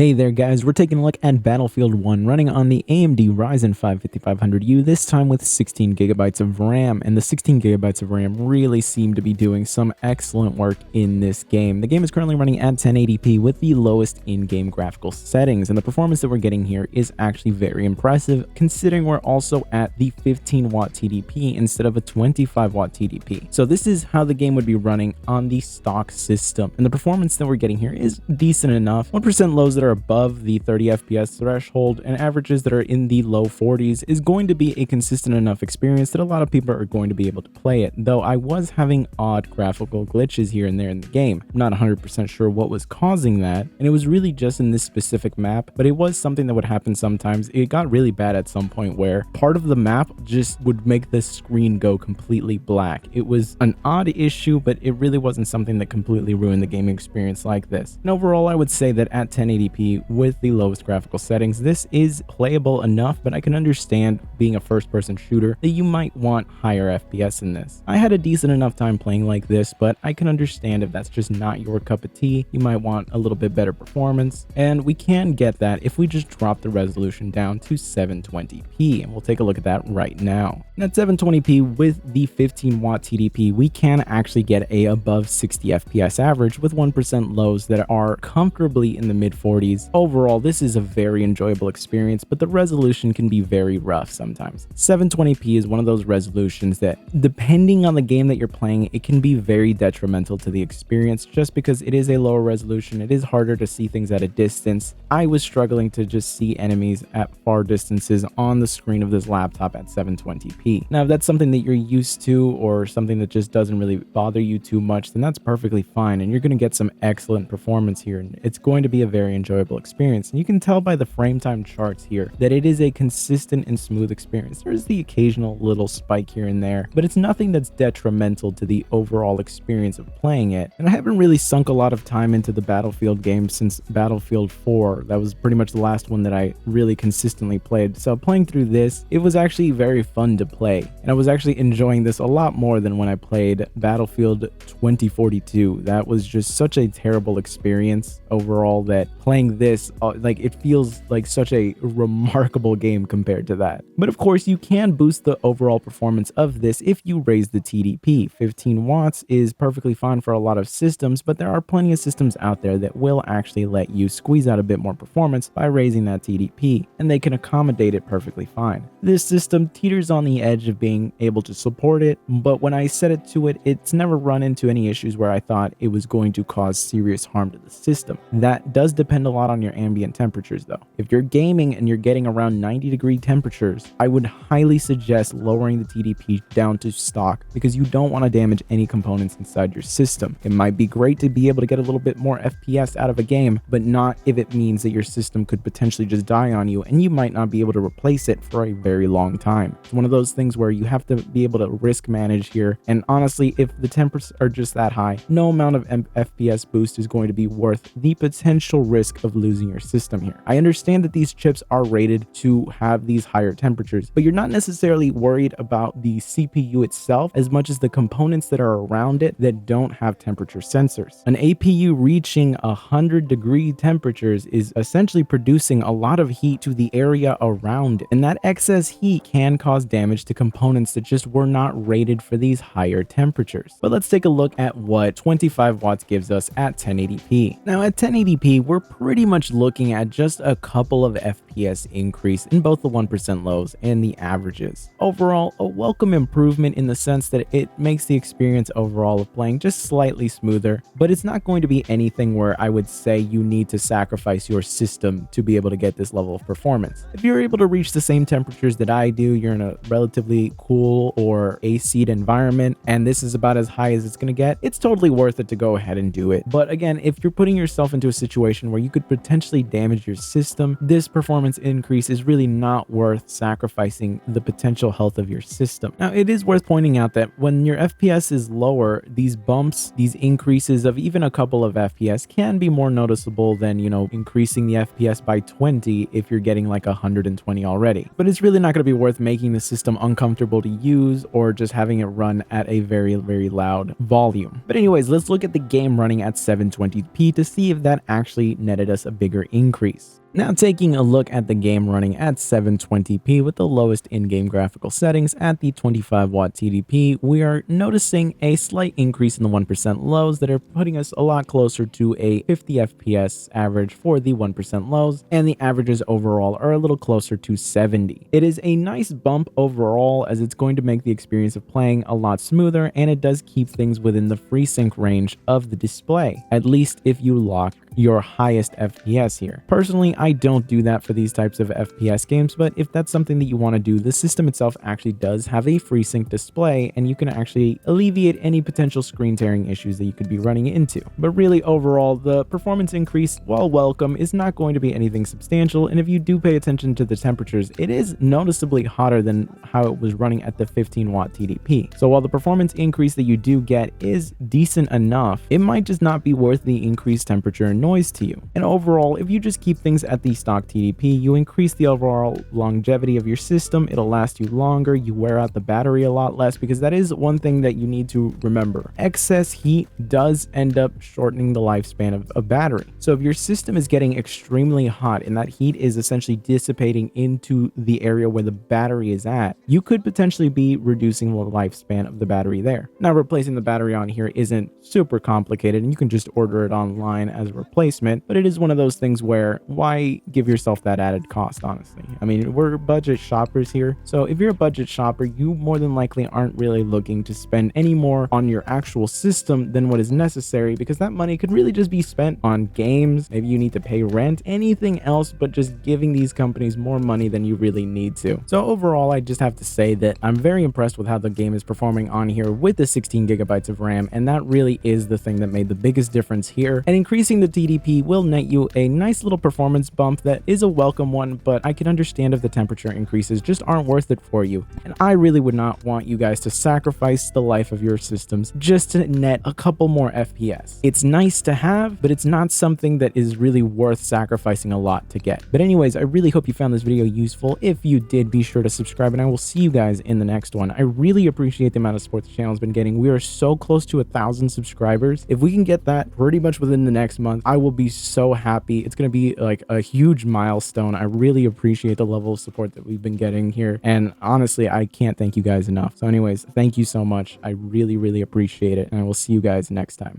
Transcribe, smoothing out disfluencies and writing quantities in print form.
Hey there guys, we're taking a look at Battlefield 1 running on the AMD Ryzen 5 5500U, this time with 16GB of RAM, and the 16GB of RAM really seem to be doing some excellent work in this game. The game is currently running at 1080p with the lowest in-game graphical settings, and the performance that we're getting here is actually very impressive, considering we're also at the 15-watt TDP instead of a 25-watt TDP. So this is how the game would be running on the stock system, and the performance that we're getting here is decent enough. 1% lows that are above the 30 FPS threshold and averages that are in the low 40s is going to be a consistent enough experience that a lot of people are going to be able to play it, though I was having odd graphical glitches here and there in the game. I'm not 100% sure what was causing that, and it was really just in this specific map, but it was something that would happen sometimes. It got really bad at some point where part of the map just would make the screen go completely black. It was an odd issue, but it really wasn't something that completely ruined the gaming experience like this. And overall, I would say that at 1080p with the lowest graphical settings, this is playable enough, but I can understand, being a first-person shooter, that you might want higher FPS in this. I had a decent enough time playing like this, but I can understand if that's just not your cup of tea. You might want a little bit better performance, and we can get that if we just drop the resolution down to 720p, and we'll take a look at that right now. And at 720p with the 15-watt TDP, we can actually get a above 60 FPS average with 1% lows that are comfortably in the mid-40s. Overall, this is a very enjoyable experience, but the resolution can be very rough sometimes. 720p is one of those resolutions that, depending on the game that you're playing, it can be very detrimental to the experience just because it is a lower resolution. It is harder to see things at a distance. I was struggling to just see enemies at far distances on the screen of this laptop at 720p. Now, if that's something that you're used to or something that just doesn't really bother you too much, then that's perfectly fine, and you're going to get some excellent performance here, and it's going to be a very enjoyable experience. And you can tell by the frame time charts here that it is a consistent and smooth experience. There's the occasional little spike here and there, but it's nothing that's detrimental to the overall experience of playing it. And I haven't really sunk a lot of time into the Battlefield games since Battlefield 4. That was pretty much the last one that I really consistently played. So playing through this, it was actually very fun to play, and I was actually enjoying this a lot more than when I played Battlefield 2042. That was just such a terrible experience overall that playing this, like, it feels like such a remarkable game compared to that. But of course, you can boost the overall performance of this if you raise the TDP. 15 watts is perfectly fine for a lot of systems, but there are plenty of systems out there that will actually let you squeeze out a bit more performance by raising that TDP, and they can accommodate it perfectly fine. This system teeters on the edge of being able to support it, but when I set it to it, it's never run into any issues where I thought it was going to cause serious harm to the system. That does depend a lot on your ambient temperatures though. If you're gaming and you're getting around 90-degree temperatures, I would highly suggest lowering the TDP down to stock because you don't want to damage any components inside your system. It might be great to be able to get a little bit more FPS out of a game, but not if it means that your system could potentially just die on you and you might not be able to replace it for a very long time. It's one of those things where you have to be able to risk manage here, and honestly, if the temperatures are just that high, no amount of FPS boost is going to be worth the potential risk of losing your system here. I understand that these chips are rated to have these higher temperatures, but you're not necessarily worried about the CPU itself as much as the components that are around it that don't have temperature sensors. An APU reaching 100-degree temperatures is essentially producing a lot of heat to the area around it, and that excess heat can cause damage to components that just were not rated for these higher temperatures. But let's take a look at what 25 watts gives us at 1080p. Now at 1080p, we're pretty much looking at just a couple of FPS increase in both the 1% lows and the averages. Overall, a welcome improvement in the sense that it makes the experience overall of playing just slightly smoother, but it's not going to be anything where I would say you need to sacrifice your system to be able to get this level of performance. If you're able to reach the same temperatures that I do, you're in a relatively cool or AC'd environment, and this is about as high as it's going to get, it's totally worth it to go ahead and do it. But again, if you're putting yourself into a situation where you could potentially damage your system, this performance increase is really not worth sacrificing the potential health of your system. Now, it is worth pointing out that when your FPS is lower, these bumps, these increases of even a couple of FPS can be more noticeable than, increasing the FPS by 20 if you're getting like 120 already. But it's really not going to be worth making the system uncomfortable to use or just having it run at a very, very loud volume. But anyways, let's look at the game running at 720p to see if that actually netted us a bigger increase. Now taking a look at the game running at 720p with the lowest in-game graphical settings at the 25-watt TDP, we are noticing a slight increase in the 1% lows that are putting us a lot closer to a 50 FPS average for the 1% lows, and the averages overall are a little closer to 70. It is a nice bump overall, as it's going to make the experience of playing a lot smoother, and it does keep things within the FreeSync range of the display, at least if you lock your highest FPS here. Personally, I don't do that for these types of FPS games, but if that's something that you want to do, the system itself actually does have a FreeSync display, and you can actually alleviate any potential screen tearing issues that you could be running into. But really, overall, the performance increase, while welcome, is not going to be anything substantial, and if you do pay attention to the temperatures, it is noticeably hotter than how it was running at the 15-watt TDP. So while the performance increase that you do get is decent enough, it might just not be worth the increased temperature and noise to you. And overall, if you just keep things at the stock TDP, you increase the overall longevity of your system, it'll last you longer, you wear out the battery a lot less, because that is one thing that you need to remember. Excess heat does end up shortening the lifespan of a battery. So if your system is getting extremely hot and that heat is essentially dissipating into the area where the battery is at, you could potentially be reducing the lifespan of the battery there. Now, replacing the battery on here isn't super complicated, and you can just order it online as a replacement, but it is one of those things where why give yourself that added cost, honestly? I mean, we're budget shoppers here, so if you're a budget shopper, you more than likely aren't really looking to spend any more on your actual system than what is necessary, because that money could really just be spent on games, maybe you need to pay rent, anything else but just giving these companies more money than you really need to. So overall, I just have to say that I'm very impressed with how the game is performing on here with the 16 gigabytes of RAM, and that really is the thing that made the biggest difference here. And increasing the TDP will net you a nice little performance bump that is a welcome one, but I can understand if the temperature increases just aren't worth it for you. And I really would not want you guys to sacrifice the life of your systems just to net a couple more FPS. It's nice to have, but it's not something that is really worth sacrificing a lot to get. But anyways, I really hope you found this video useful. If you did, be sure to subscribe, and I will see you guys in the next one. I really appreciate the amount of support the channel has been getting. We are so close to 1,000 subscribers. If we can get that pretty much within the next month, I will be so happy. It's going to be like a huge milestone. I really appreciate the level of support that we've been getting here, and honestly, I can't thank you guys enough. So anyways, thank you so much. I really appreciate it, and I will see you guys next time.